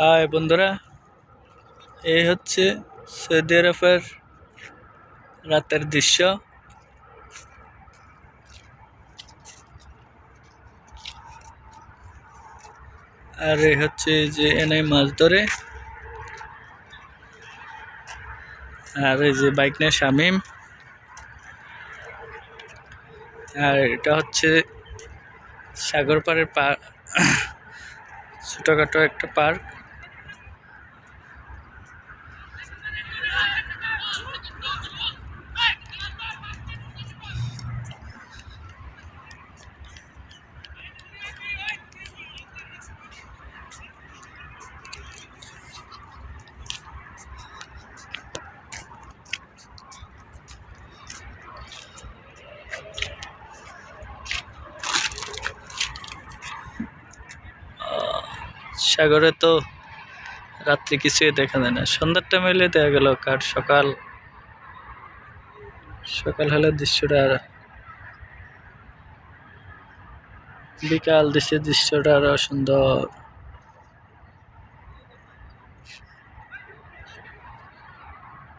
High বন্ধুরা, এই হচ্ছে সৌদি আরবের রাতের দৃশ্য। আর এই হচ্ছে যে এনে মাছ ধরে, আর এই যে বাইক নিয়ে শামিম। আর এটা হচ্ছে সাগর পাড়ের ছোটখাটো একটা পার্ক। সাগরে তো রাত্রি কিছুই দেখা যায় না, সন্ধ্যার টাইম এলে দেখা গেল, কার সকাল সকাল হলে দৃশ্যটা, বিকাল দৃশ্যটা আরো সুন্দর।